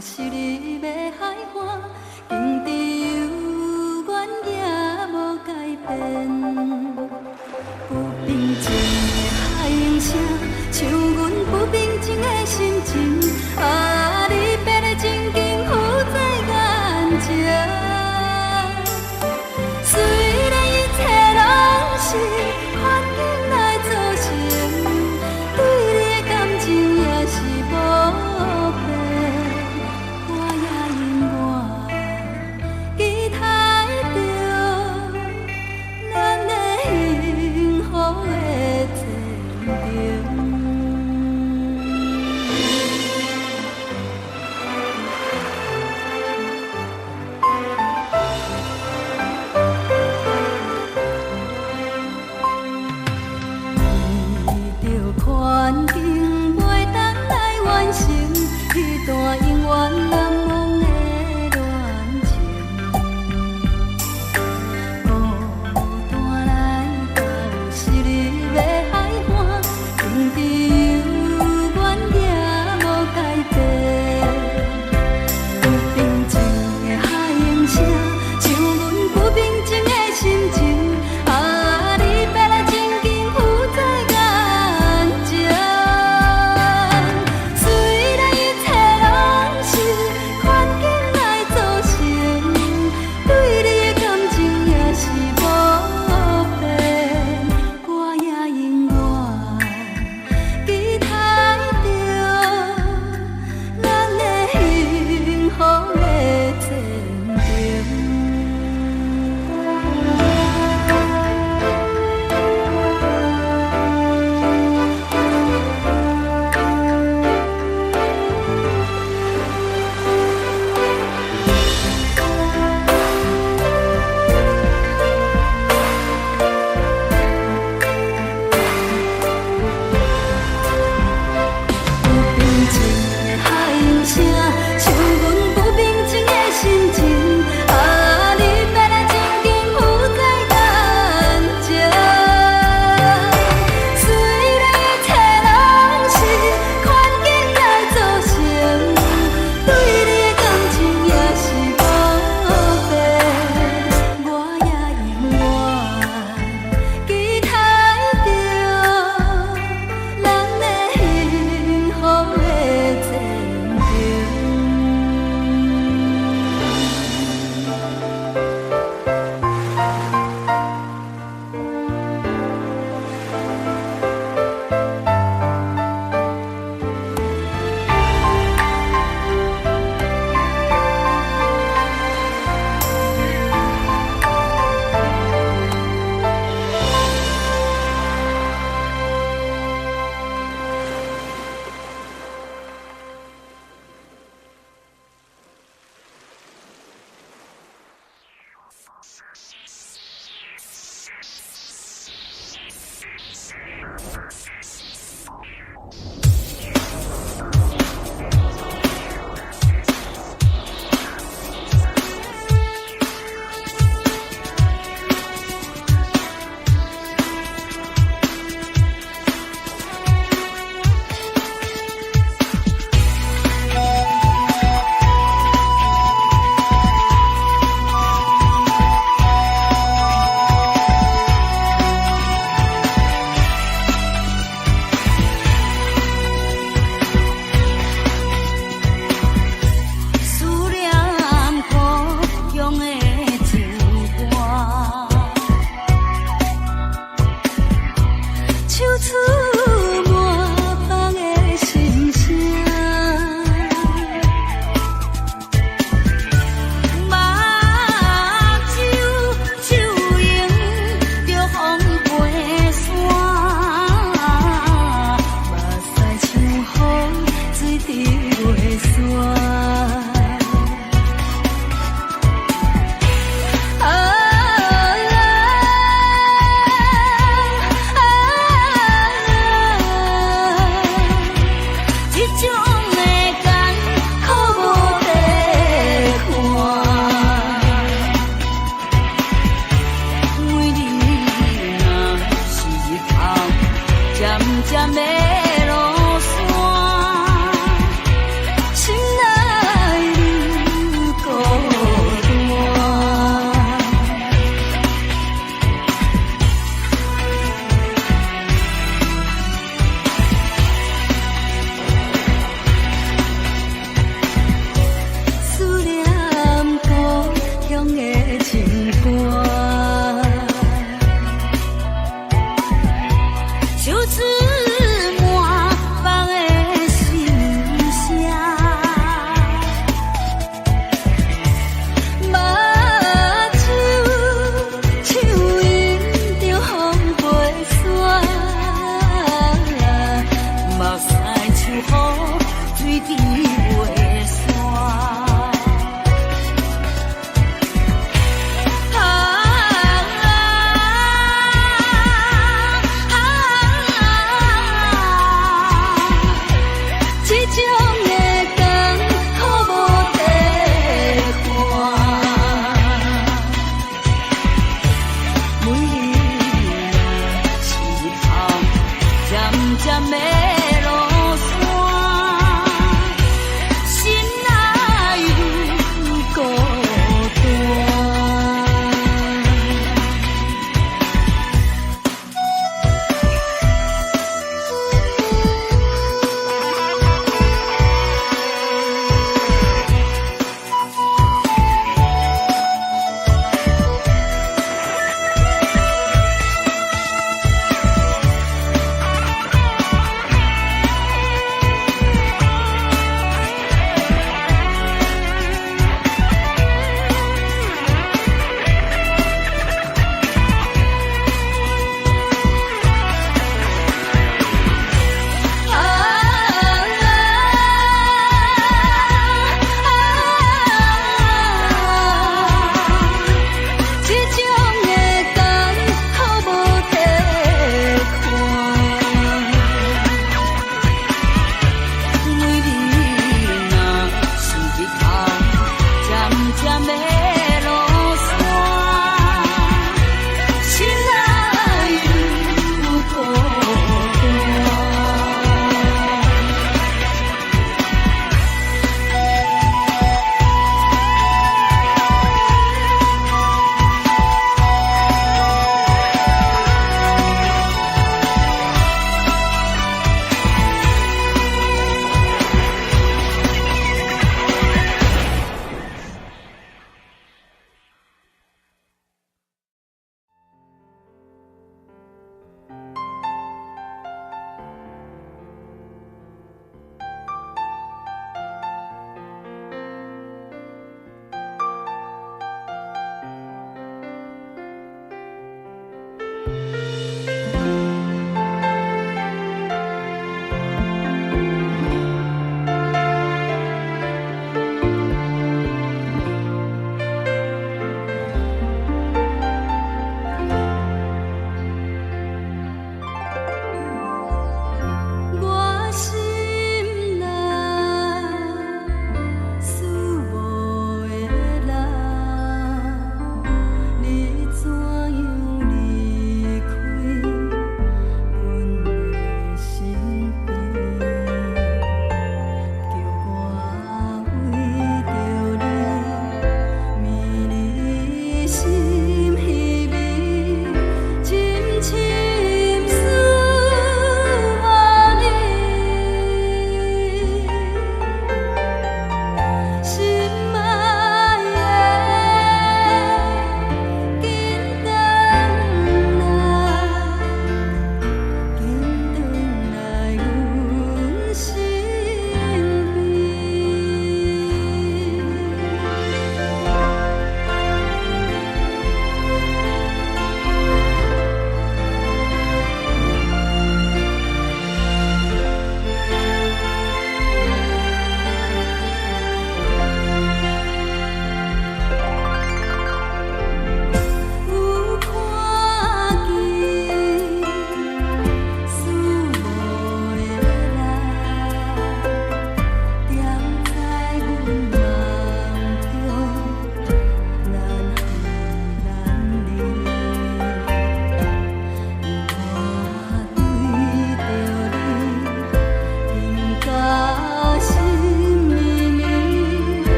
是你要海岸，经只有原野无改变。不平静的海涌声，像阮不平静的心情。啊，你变得真紧，负载甲安静。虽然一切拢是环境来造成，对你的感情也是无变。我也永远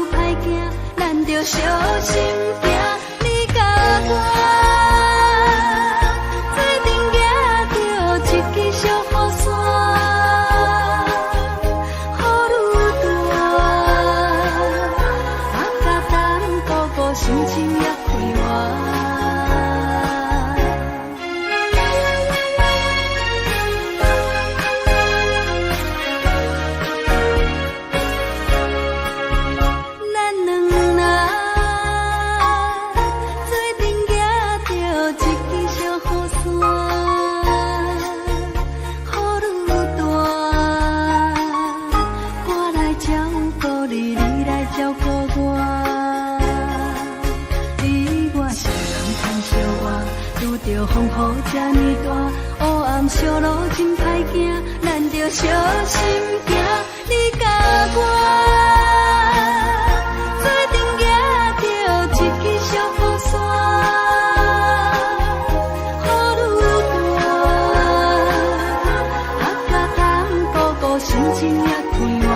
又歹行，咱着小心行。你甲我做阵行着一支小雨伞，雨愈大，甲等哥哥心情也快活。风雨这呢大，黑暗小路真歹行，咱着小心行。你甲我做阵行着一支小雨伞，雨愈大，甲等哥哥心情也快活。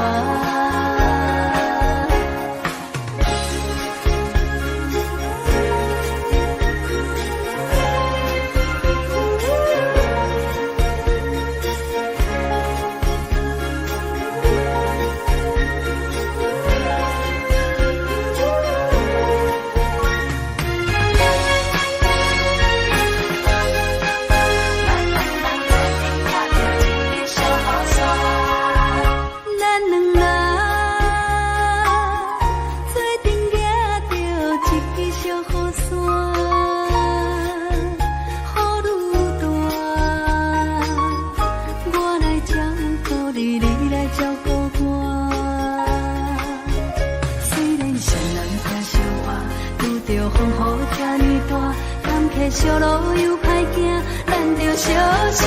小路又歹行，咱着小心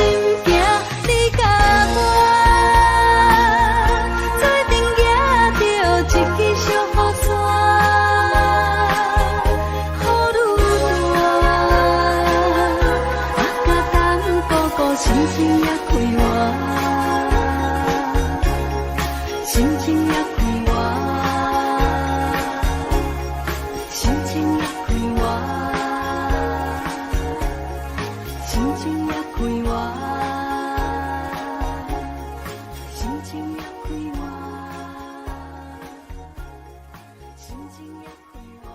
行。你甲我做阵行着一支小雨伞，雨愈大，甲等哥哥心情也快活，心情也快活，心情也快活。心情也快活，心情也快活，心情也快活，心情也快活。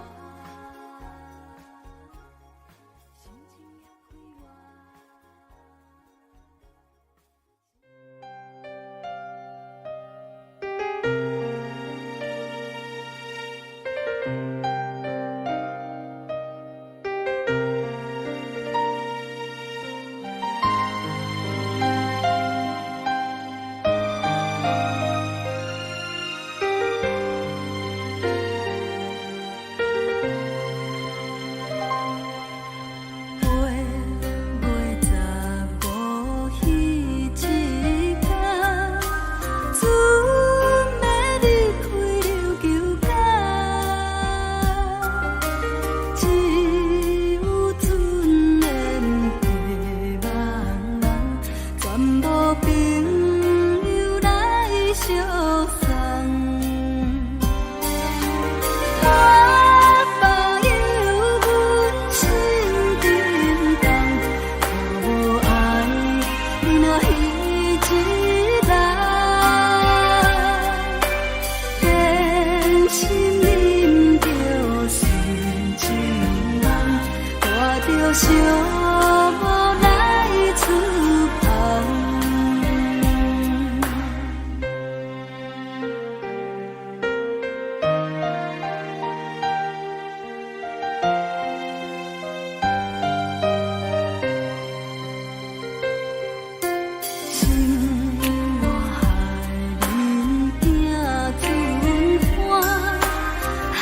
海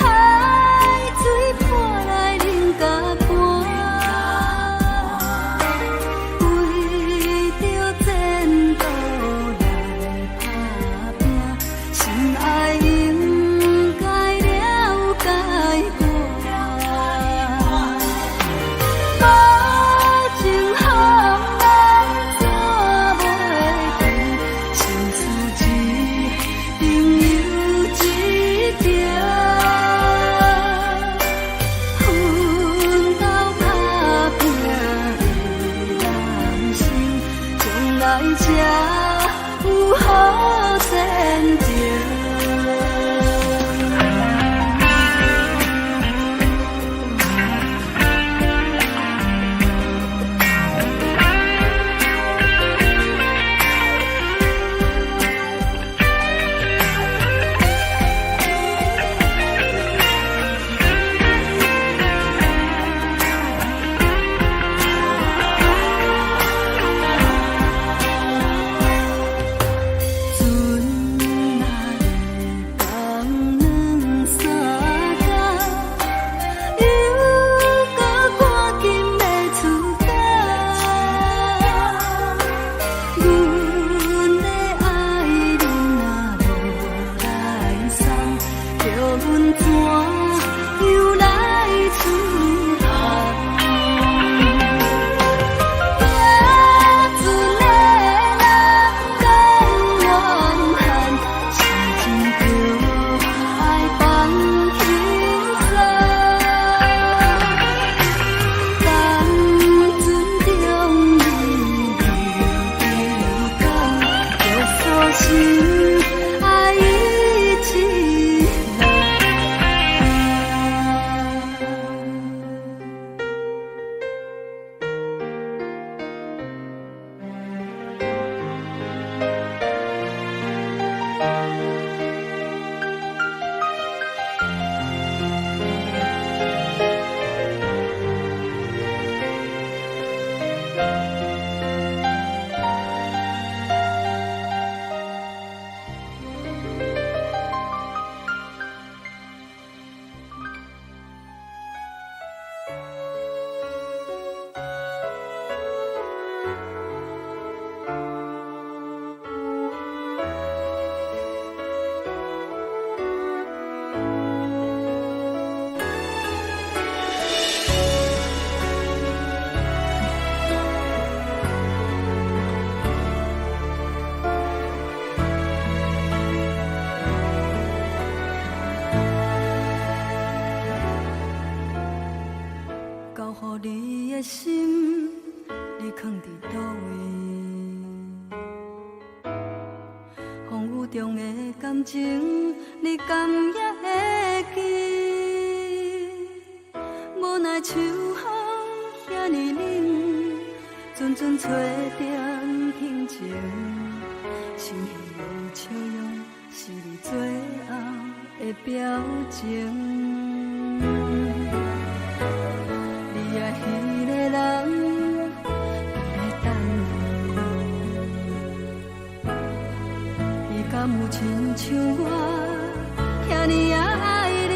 水破来冷甲怎又来出汗？拼船的人更怨恨，是真着爱放轻松。当船中你流讲，就诉心爱已一人。交予你的心，你藏伫倒位？风雨中的感情，你甘也会记？无奈秋风遐尼冷，阵阵吹点轻情，想起你笑容，是你最后的表情。你爱迄个人，在等你。伊敢有亲像我，遐尼爱你？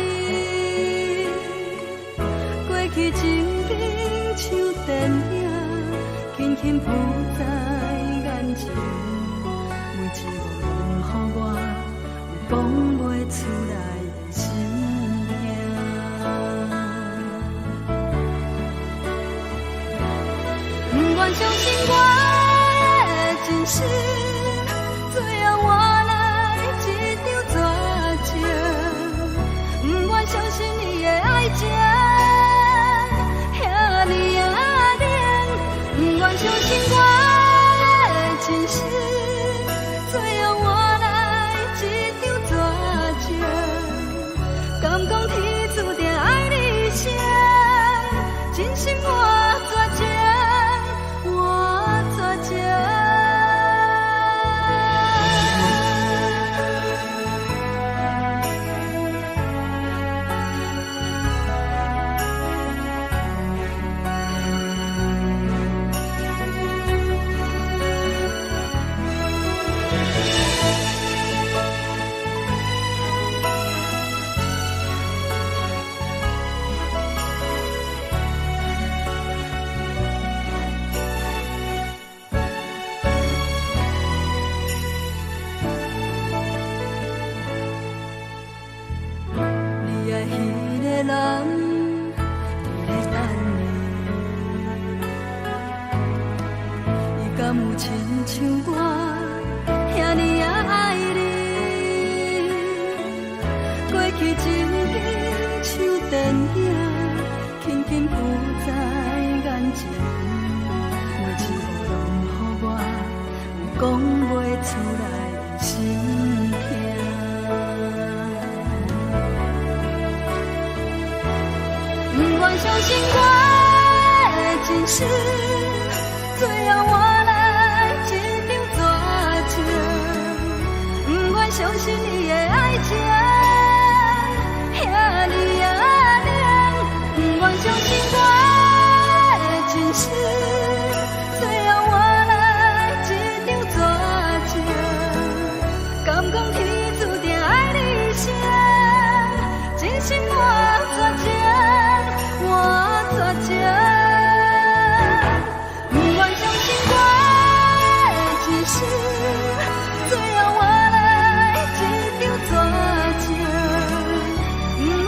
过去情景像电影，轻轻浮在眼前。每一个拢予我有讲袂出来的心痛。不愿相信我的真心，最后换来一场绝情。不愿相信你的爱情遐尼啊冷，不愿相信我的真心，最后换来一场绝情。敢讲天注定爱你一生，真心我绝情。人在等你，伊敢有亲像我遐尼啊爱你？过去情景像电影，轻轻浮在眼前，每一幕拢予我有讲袂出来的心痛。不愿相信我的真心，最后换来一场绝情。不愿相信你的爱情遐尼啊冷，不愿相信我的真心，最后换来一场绝情。敢讲天注定爱你一生，真心我绝情。我绝情，不愿相信我的真心，最后换来一场绝情。不愿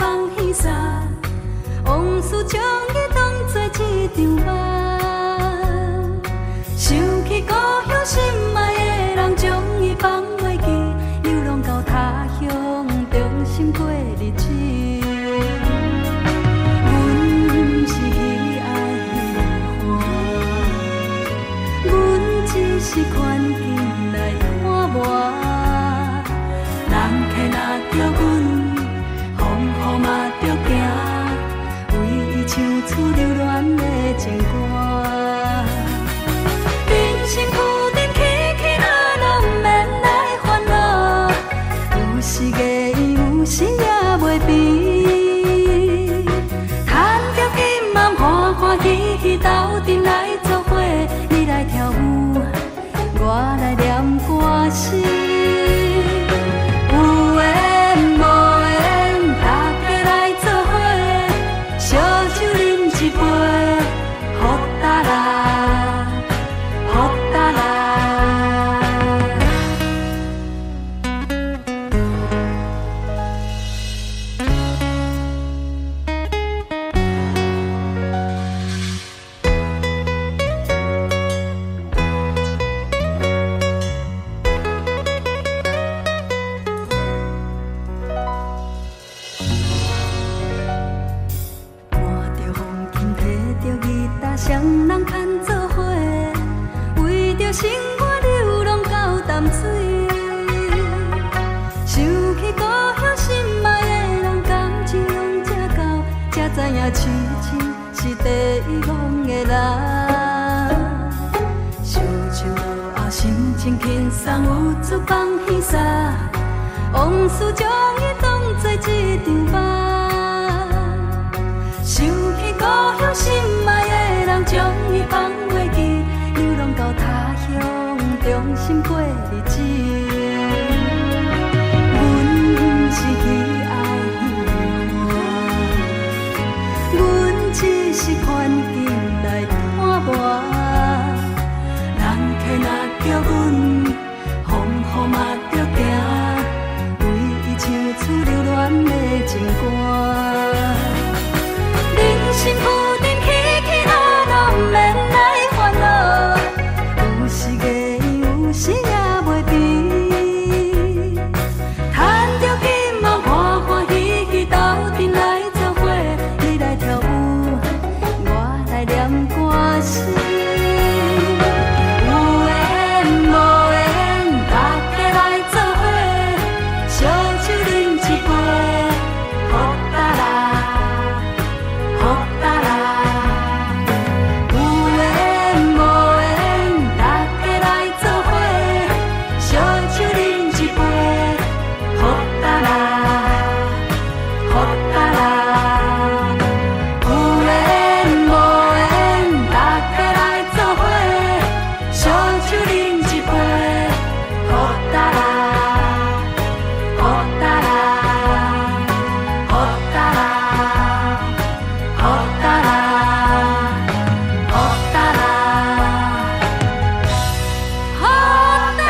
放稀散，往事将伊当作一场梦。想起故乡心爱的人，将伊放袂记，流浪到他乡，衷心过日子。阮是喜爱的花，阮只是看见来看磨。人客若着阮，风雨嘛着行，为伊唱出留恋的情歌。人生浮沉起起落落，不免来烦恼，有时艺，有时也袂变。赚着金嘛，欢欢喜喜斗阵来作伙，你来跳舞，我来念歌词。有缘无缘，大家来做伙，烧酒饮一杯，好达啦，好达啦。双人牵做伙，为着生活流浪到淡水。想起故乡心爱的人，感情拢这厚，才知影痴情是第一戆的人。烧酒落后，心情轻松，有出放稀散，往事将伊当作一场梦。想起故乡心爱的人，将伊放袂记，流浪到他乡，衷心过日子。阮是喜爱的花，阮只是看见来看磨。人客若着阮，风雨嘛着行，为伊唱出留恋的情歌。人生浮沉起起落落，不免来烦恼，有时艺，有时也袂变。赚着金嘛，欢欢喜喜斗阵来作伙，你来跳舞，我来念歌词。有缘无缘，大家来做伙，烧酒饮一杯，好达啦。好达啦，有缘无缘，大家来做伙，烧酒饮一杯，好达啦，好达啦。有缘无缘，大家来做伙，烧酒饮一杯，好达啦，好达啦，好达啦。好达啦，好达啦，好达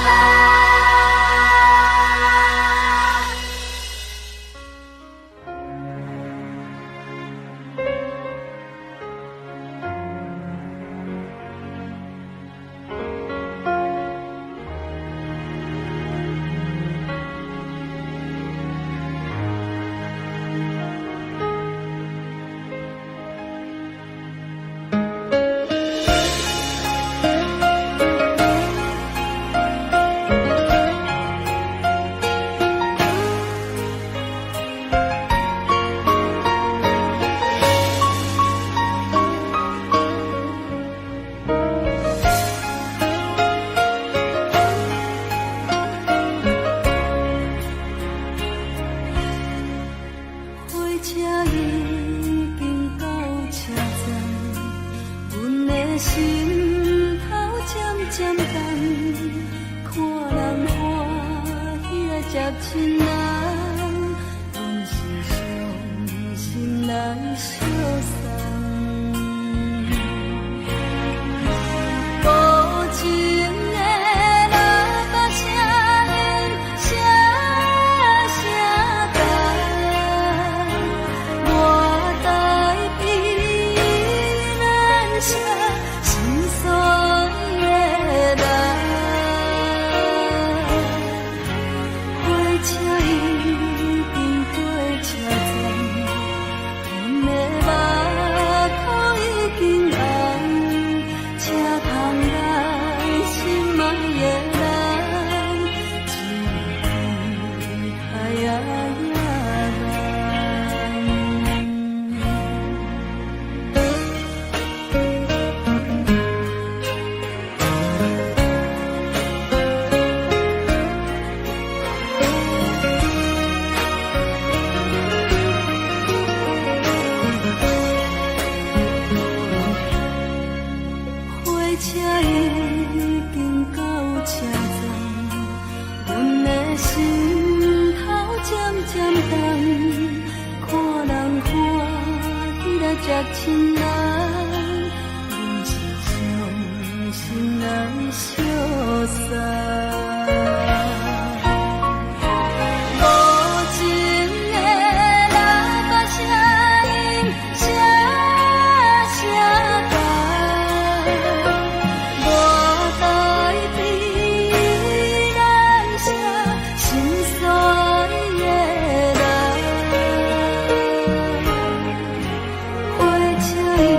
啦。火车已经到车站，阮的心头渐渐重，看人欢喜来接亲人，阮是伤心来相送。无情的落把声声声重。亲人，阮是将心来相送。花车。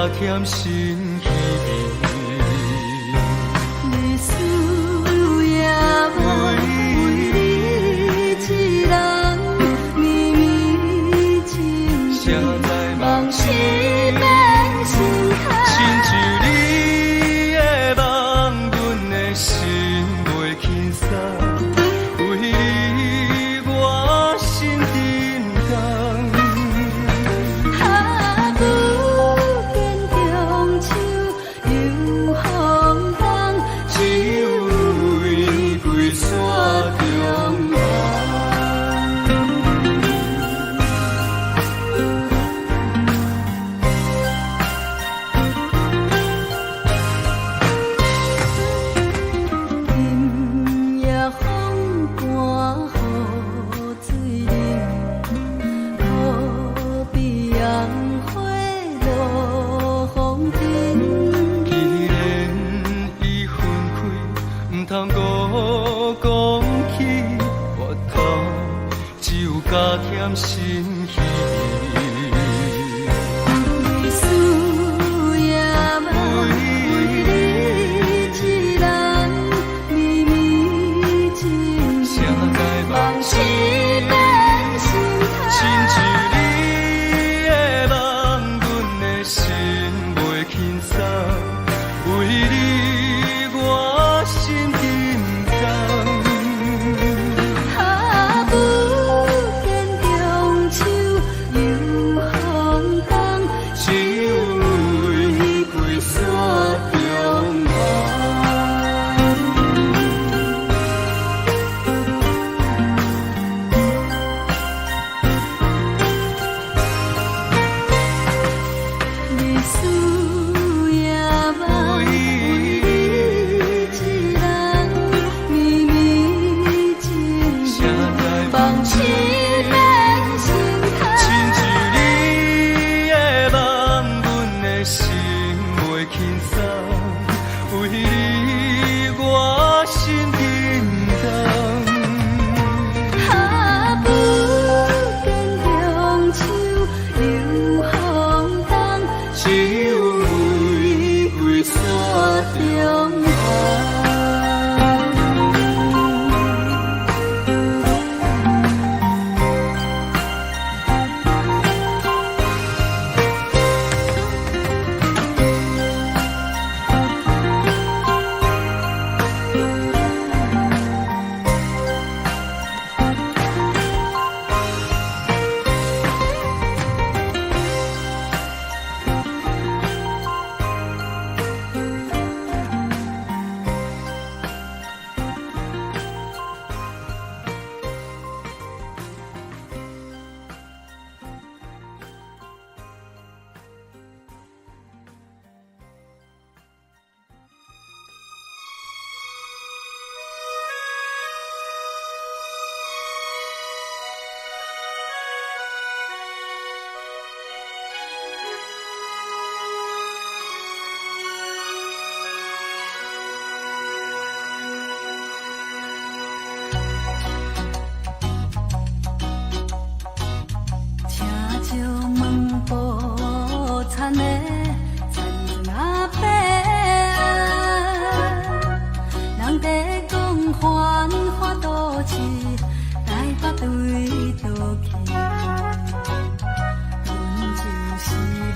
欠心稀历史也无为你一人绵绵情谁知梦是变心坎。亲像你的梦，阮的心袂轻松。为你我心沉重。下久见中秋又风冬，只有玫瑰山中望。今夜风寒雨水冷，可比红花落风尘。既然已分开，毋通孤讲起我头，只有加添心稀。历史也无为你一人绵绵情谁知梦是变心亲像坎。你的梦，阮的心袂轻松。为你我心沉重。下久见中秋又风冬，只有玫瑰山中望。历史也无为你一人绵绵情谁知梦是变心亲坎。像你的梦，阮的心袂轻松。为你我心沉重。下久见中秋又风冬，只有玫瑰山中望。请借问无田的田船阿伯啊，人在讲繁华都市，台北对倒去，阮就是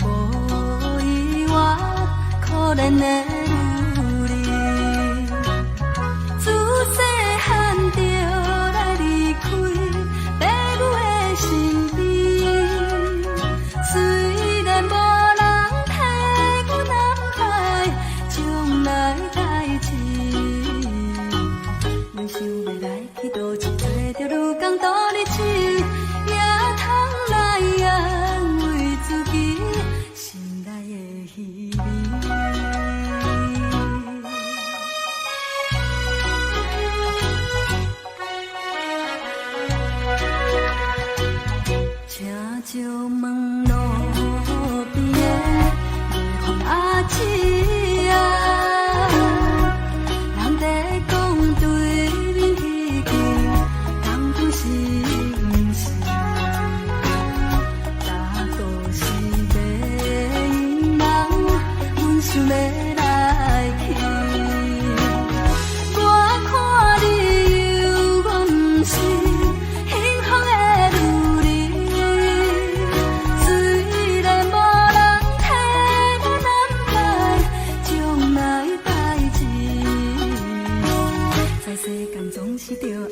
无依我可怜的女儿，自细汉就来离开爸母的身边，虽然无人替阮安排将来代志，阮想要来去倒一做着女工度日子，也通来安慰自己心内的稀微。请借问路边的月光阿姊啊，人在讲对面彼间，当作是毋是？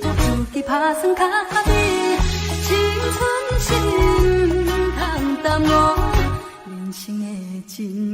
爱自己打算较美，青春心通耽误人生的真理。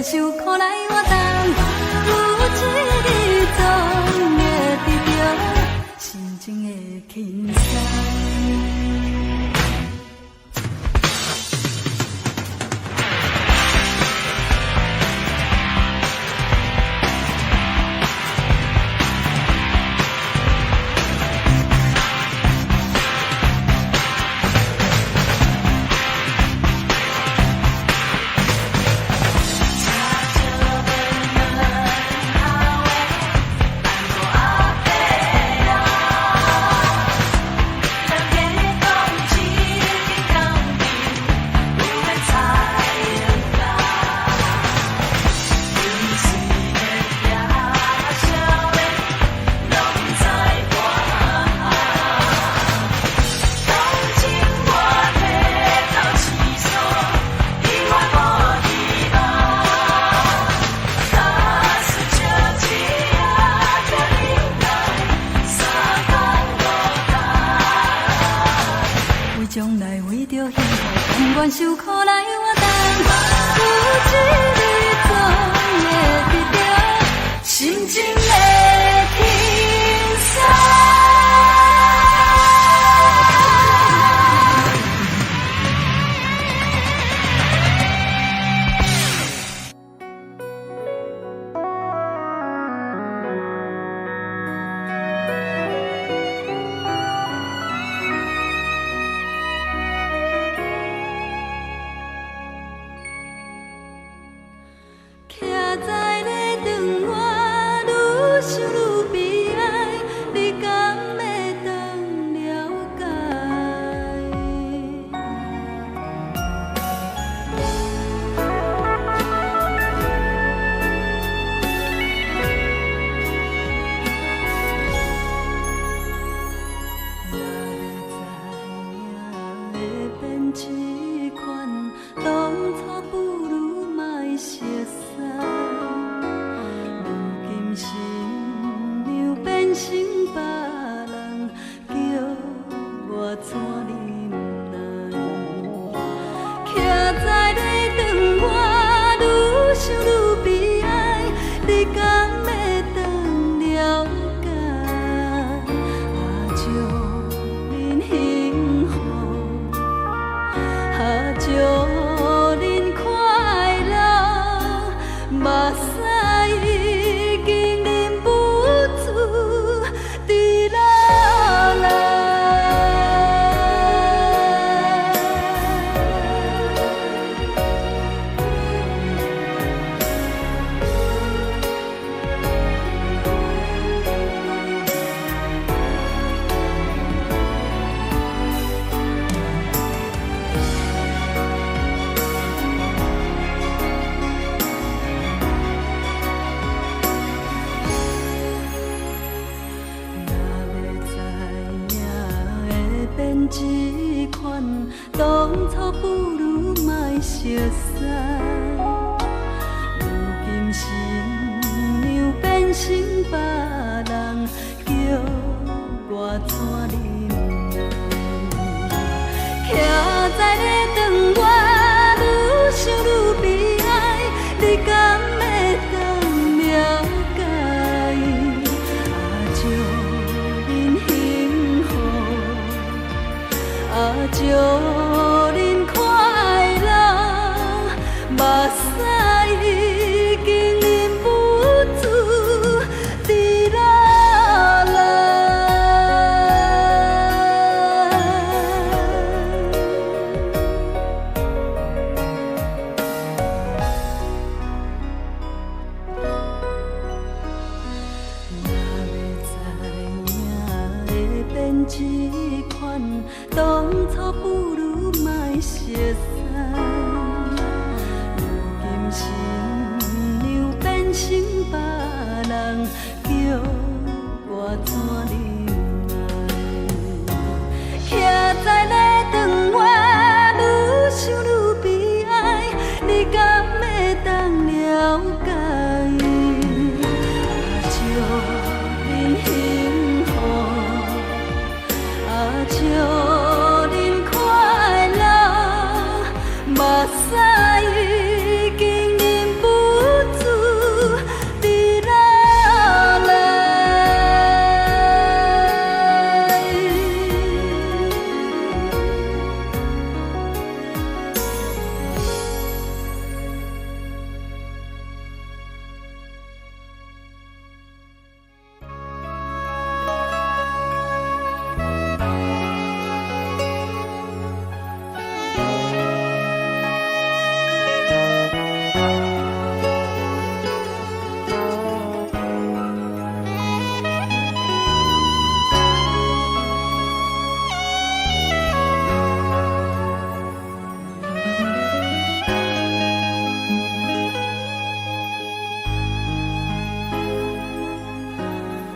受苦来活动，有一日总会得到心情的轻松。将来为着幸福，甘愿受苦来活动，有一日总会得到心情的轻松。这款当初不如莫熟悉，如今心又变成别人，叫我怎忍耐？徛在咧长，我愈想愈悲哀，你敢会当了解？一款，当初不如莫熟悉。如今新娘变成别人，叫我怎忍耐？徛在礼堂外，愈想愈悲哀，你敢会当了解？祝恁快乐，目屎已经忍不住滴落来。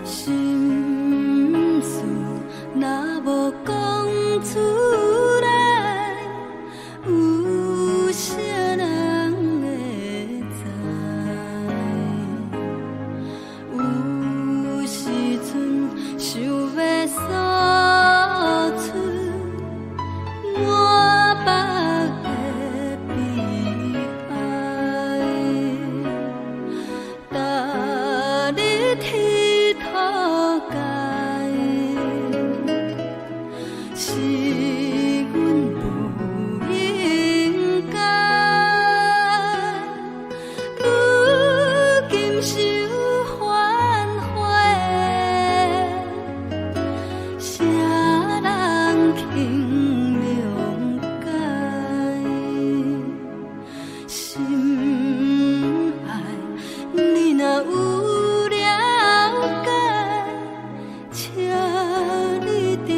心事若无讲出来，有啥人会知？有时阵想要诉出满腹的悲哀，但你天土界，是阮不应该。如今受反悔，谁人肯谅解？心爱你若有了解，请你着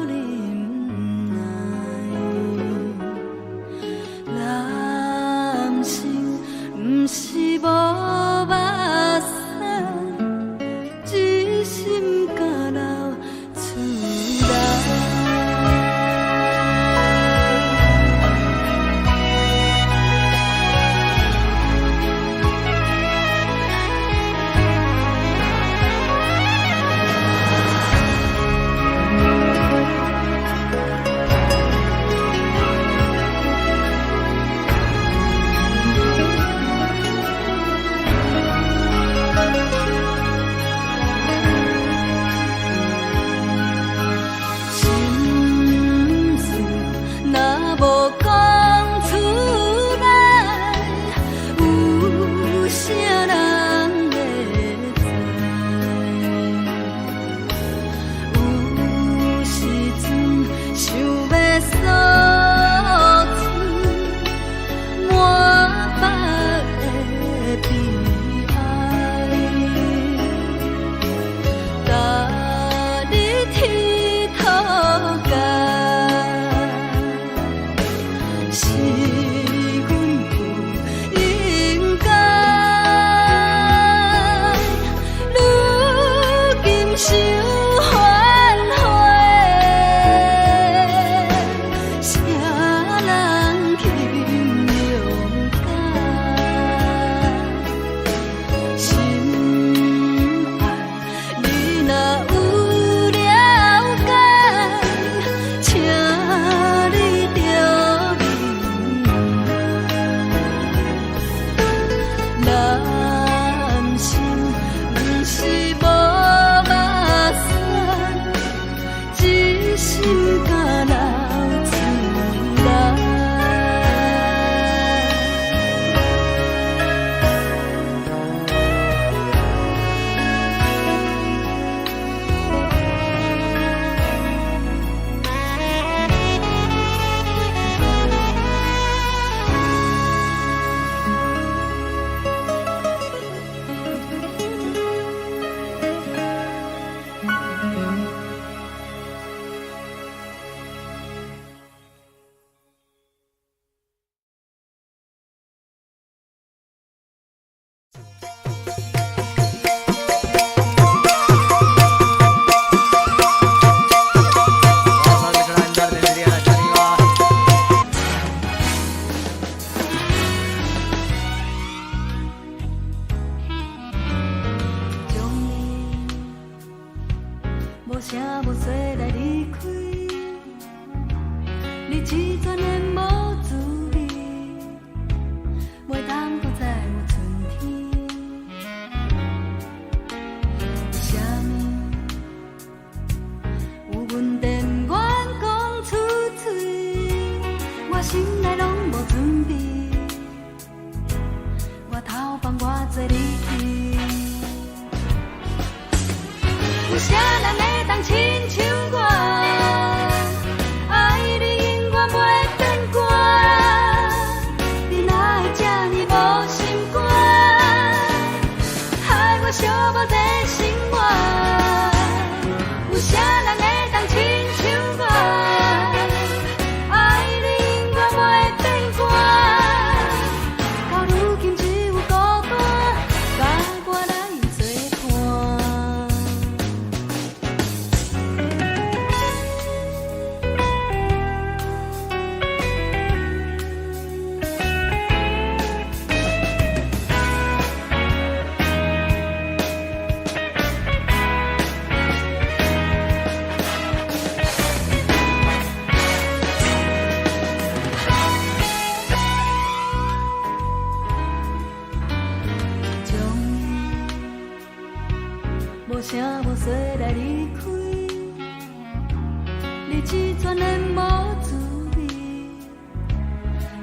忍耐。男性不是无目屎，只心敢流出来。心事若无讲出来，有啥人会知？有时阵想要诉出满腹的悲哀，但你天土界，是阮不应该。如今受反悔，谁人肯谅解？心爱你若有了解，请你着忍耐。男性不是无目屎，只心敢流出来。声无息来离开，你只全然无滋味，袂通搁再有春天。为什么有阮电愿讲出嘴，我心内拢无准备，我头放我做你去。有啥人会当亲像我，爱你永远袂变卦，你哪会这呢无心肝，害我寂寞在生活。有啥人会当亲像我，爱你永远袂变卦，到如今只有孤单，甲我来作伴。无声无息来离开，你只全然无滋味，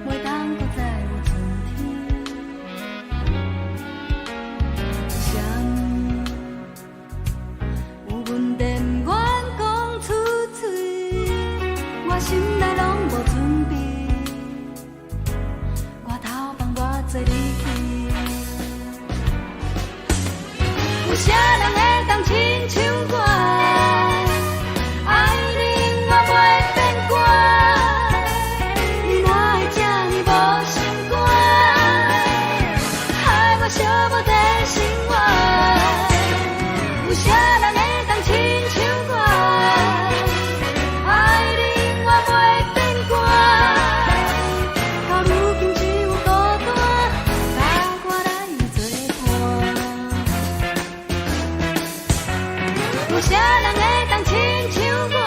袂通搁再有春天。为什么有阮电愿讲出嘴，我心内拢无准备，我头放我做你去。有啥人会当亲像我，爱你永远袂变卦，你哪会这呢无心肝，害我寂寞在生活。有啥人会当亲像我，爱你永远袂变卦，到如今只有孤单，甲我来作伴。有啥人会当亲像我，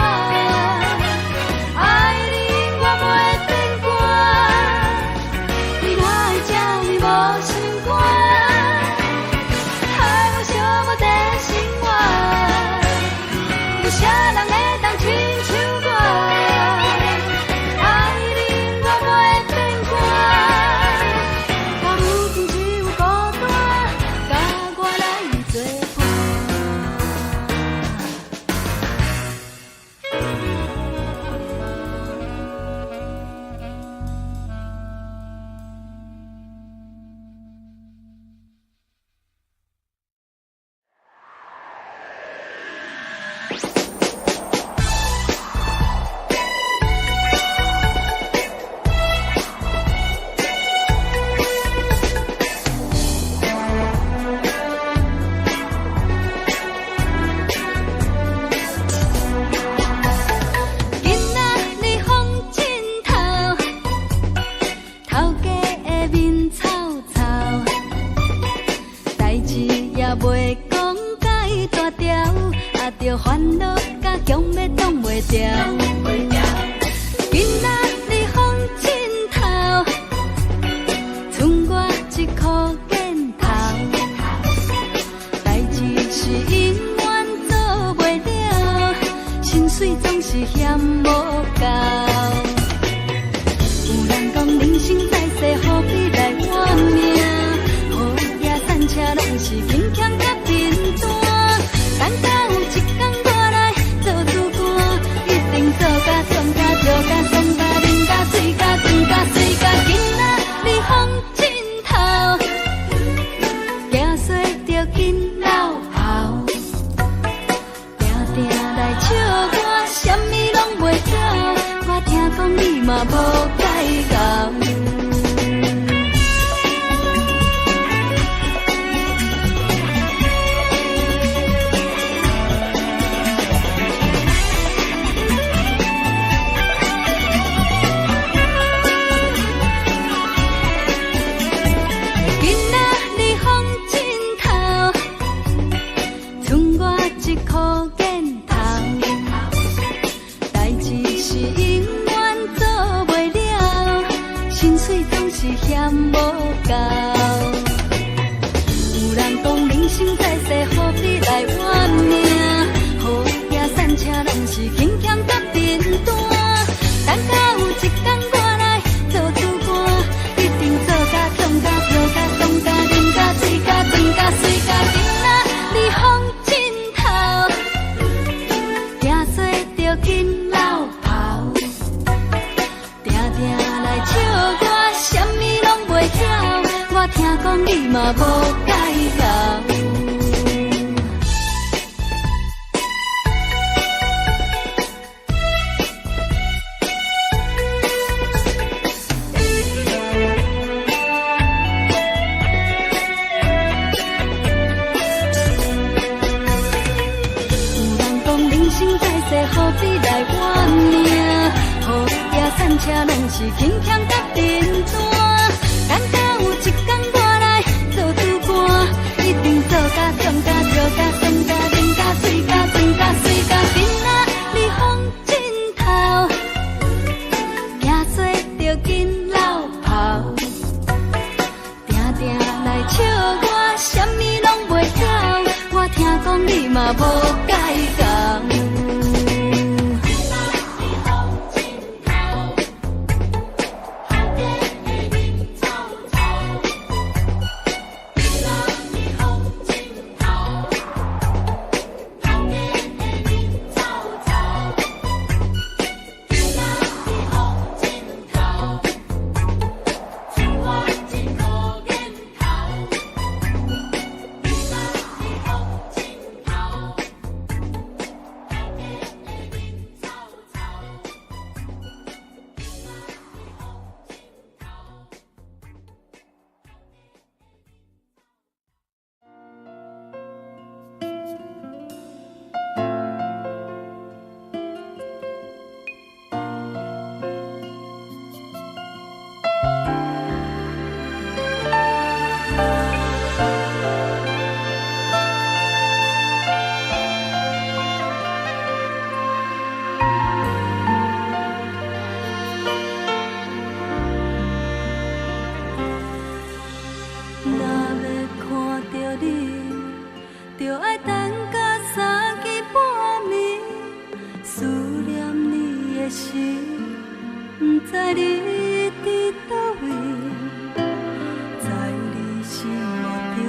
爱你永远袂变卦，你哪会这呢无心肝，害我寂寞在生活。有啥人会当亲像我，爱你永远袂变卦，到如今只有孤单，甲我来作伴。今仔日风真透，头家的面臭臭，代志也袂讲解大条，啊着烦恼甲强要挡袂掉。今仔日风真透，剩我一箍镜头，代志是永远做袂了，心水总是嫌无够。有人讲人生在世，何必来换命？雨也散车拢是勉强甲平淡。等到有一天我来做主官，一定做甲爽甲笑甲爽甲啉甲醉甲长甲水甲。今仔日风真透，行衰着紧老后，定定来笑我，啥物拢袂晓。我听讲你嘛无改后。今仔日风真透，剩我一箍镜头。无够。有人讲人生在世，何必来怨命？好行善车拢是轻欠甲面单。等到有一天我来做主官，一定做甲强甲跳甲动甲忍甲水甲争甲水甲囡仔，你风枕头，行做着紧老跑，定定来笑我，啥物拢袂晓。我听讲你嘛无改到。何必来怨命？好行善车拢是轻欠甲面单。等到有一天我来做主官，一定做甲强甲跳甲胜甲忍甲水甲争甲水甲囡仔，你风枕头，行做着紧老跑，定定来笑我，啥物拢袂晓。我听讲你嘛无改讲。着你，就爱等到三更半暝，思念你的时，不知你伫倒位，在你心目中，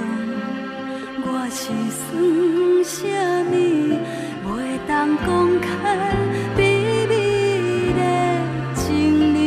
我是算啥物，袂当讲开，秘密的情意。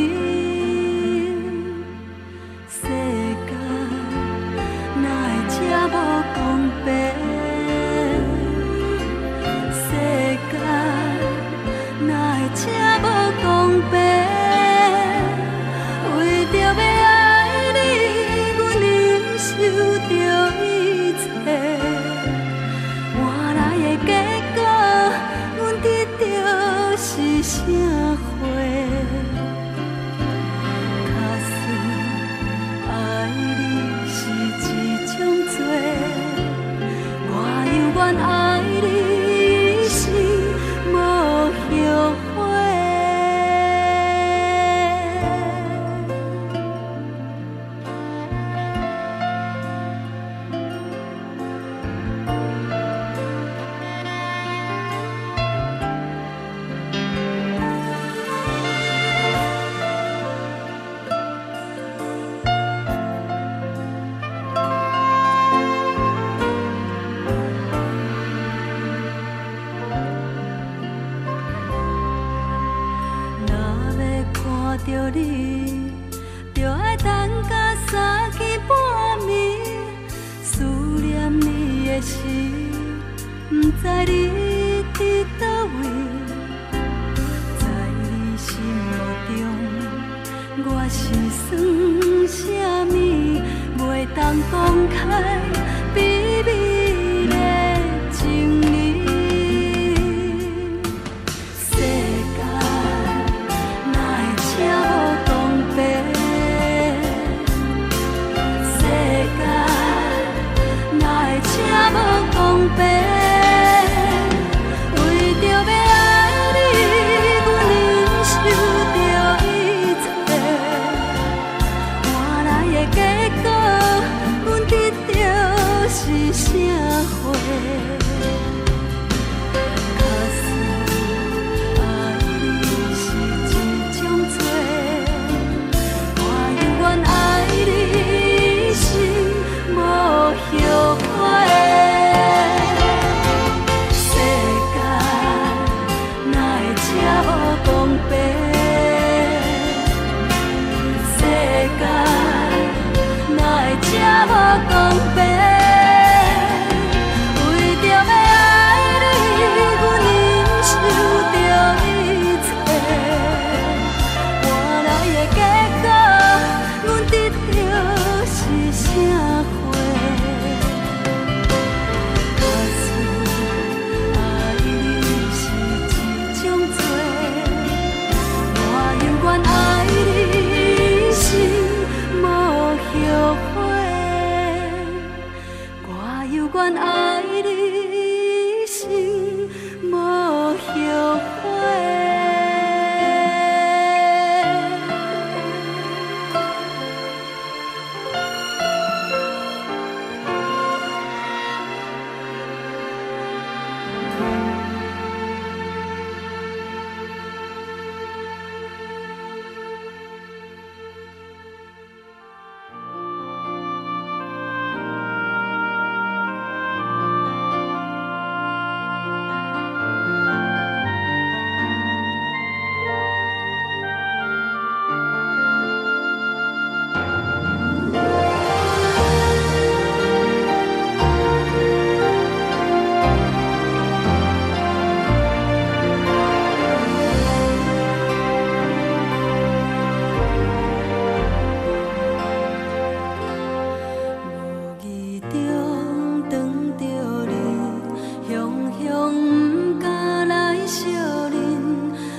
向不敢来相认，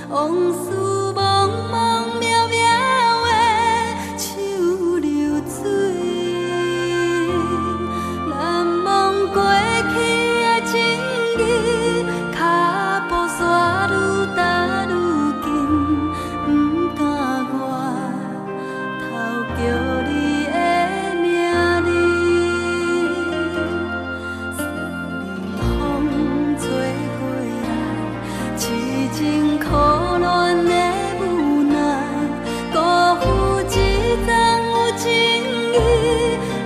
往事茫茫渺渺的像流水，难忘过去的情谊，脚步煞愈踏愈近，不敢外头叫你的名字。风吹过来，痴情可恋的无奈，辜负一桩有情义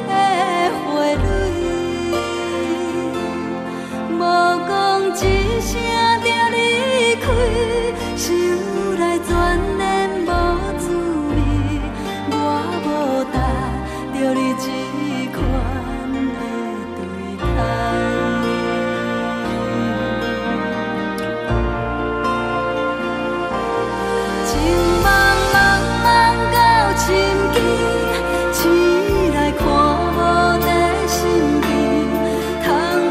的花蕊。无讲一声就离开，想来眷恋无滋味，我无答着你这款的对待。情茫茫茫到深更，醒来看无在心间，窗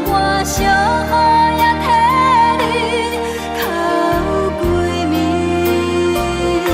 外小雨也替你哭几暝。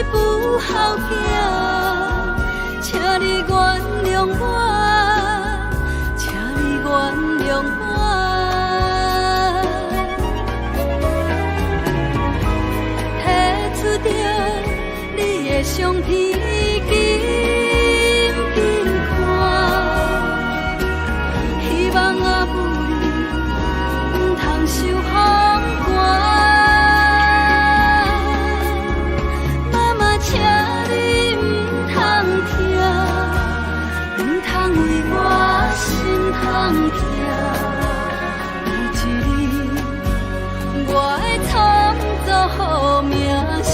不孝囝，请你原谅我，请你原谅我。提出着你的相片，紧紧看，希望阿母你唔通受风寒。妈妈，请你唔通听，唔通为我心痛痛。有一日，我会创造好名声。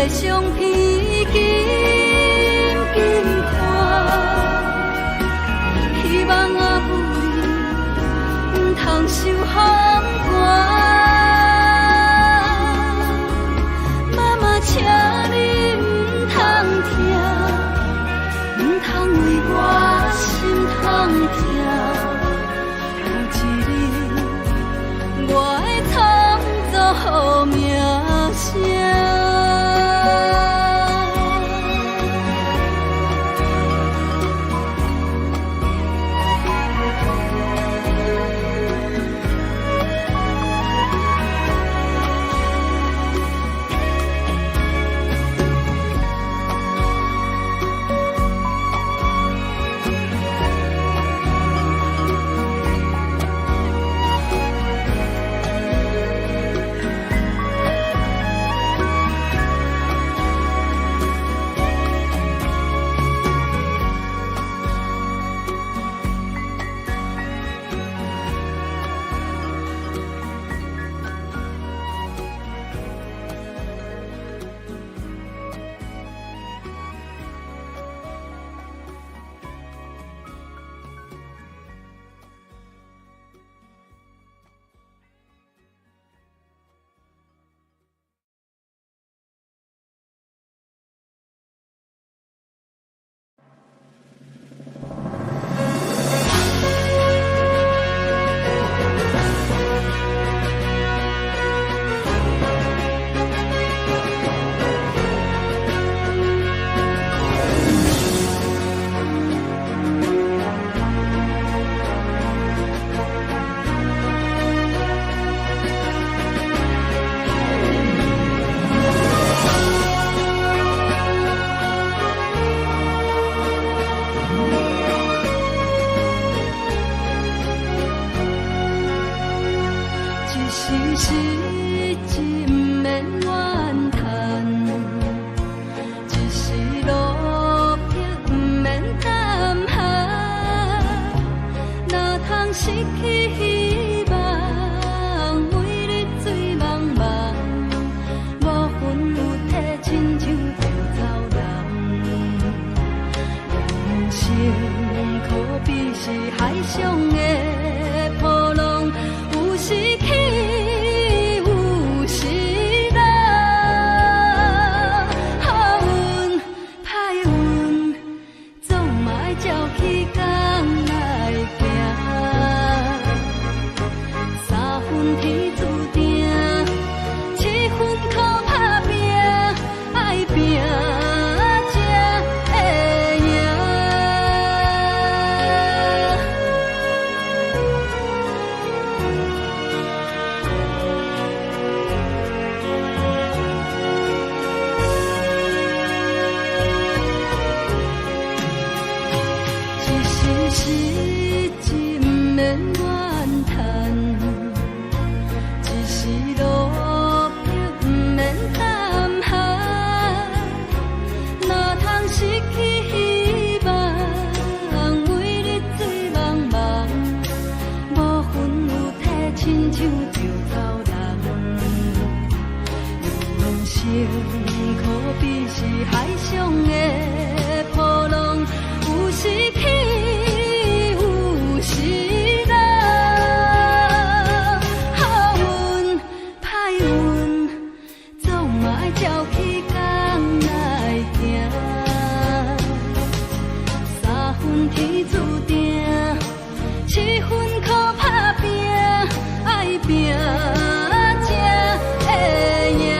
相片紧紧看，希望阿母你唔通受风寒。妈妈，请你唔通听，唔通为我心痛痛。有一日，我会创造好名声。海上的波浪，有时起，有份天注定，7分靠打拼，爱拼才会赢。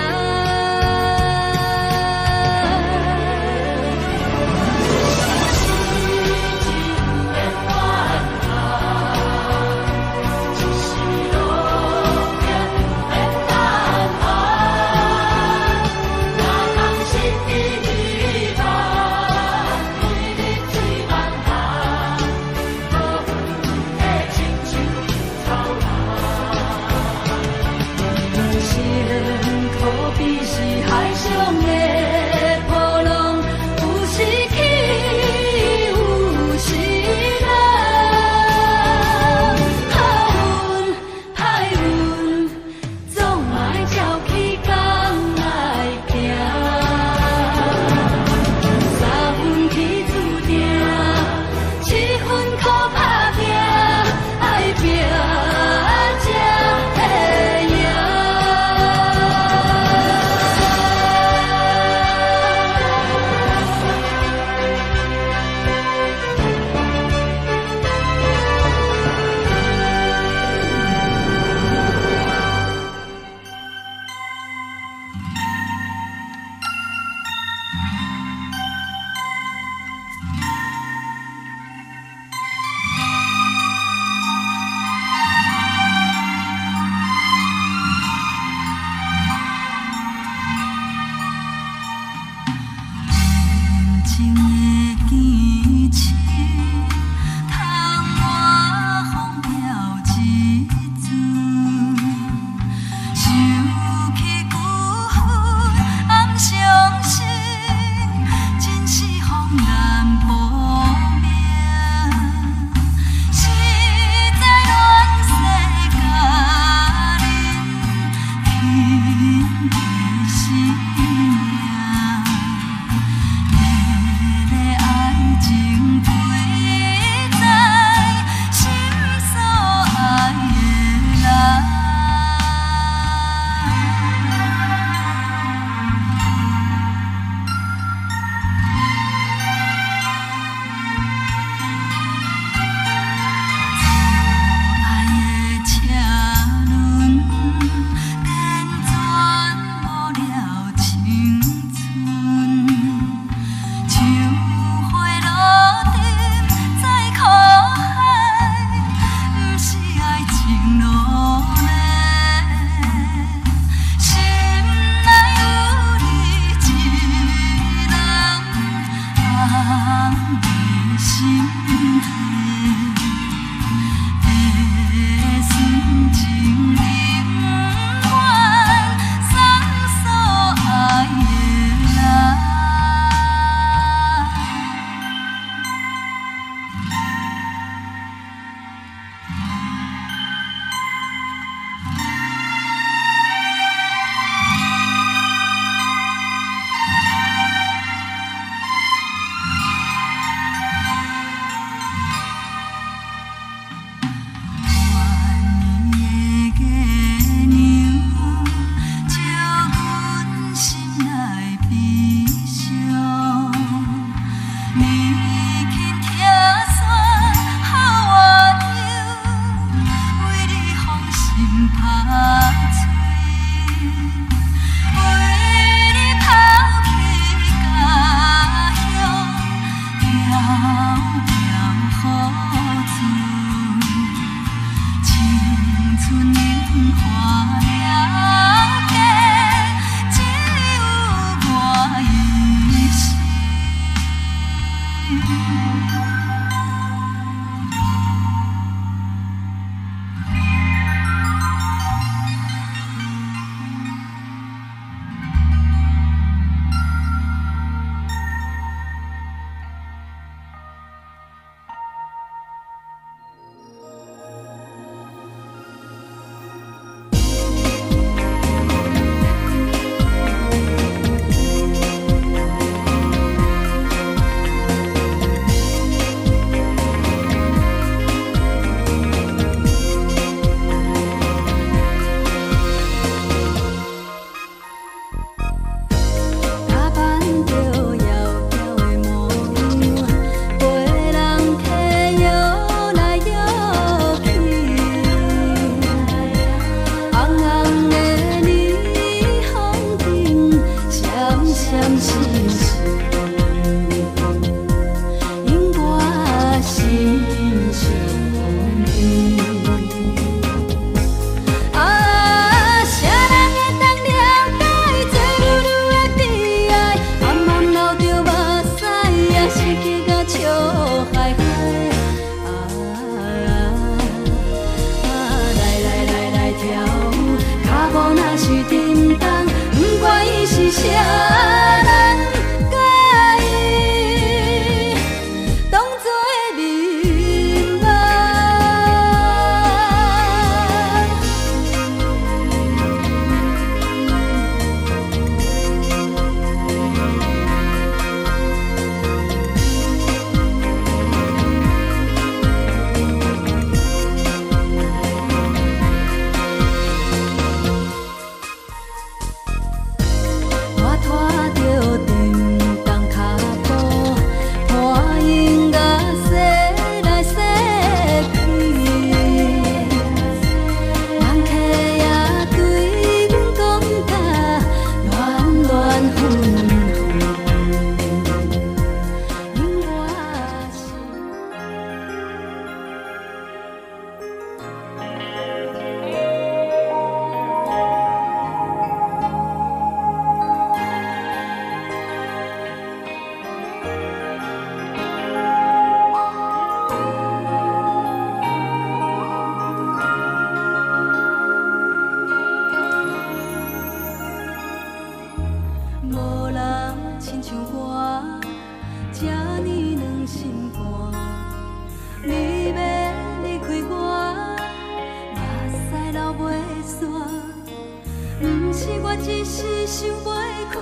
是想袂开，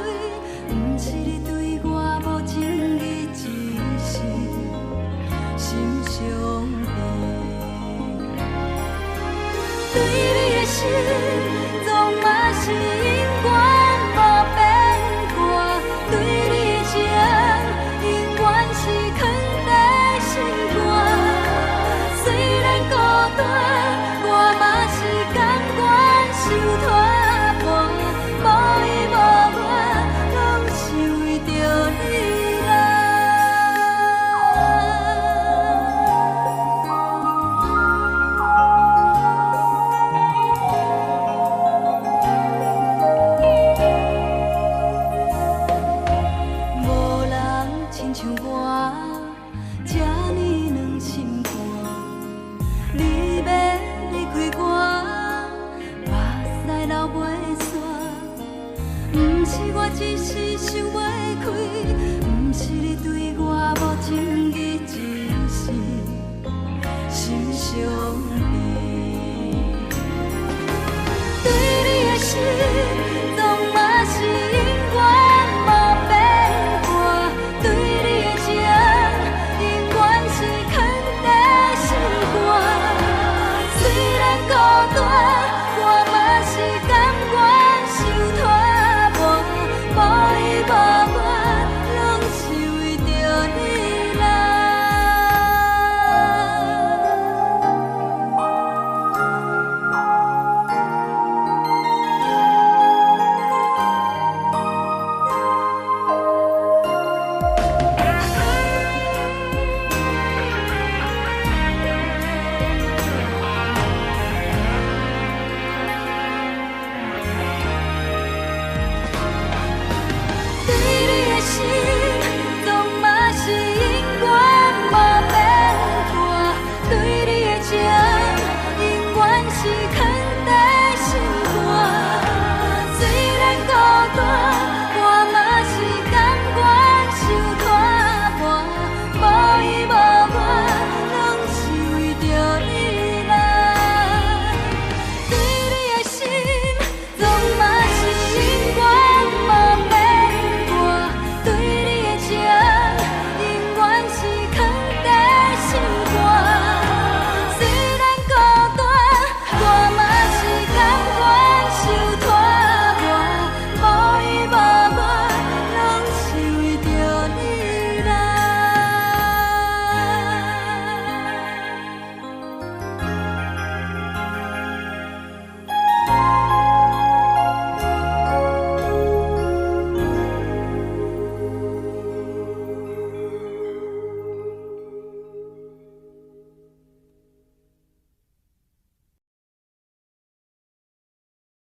不是你对我无情义，只是心伤悲。对你的心，总嘛是永远无变卦。对你的情，永远是藏在心肝。虽然孤单，我嘛是甘愿受拖磨，无依无我，拢是为着你啦。无人亲像我，这呢软心肝。你要离开我，目屎流袂煞。不是我，只是想袂开，不是你对我无情。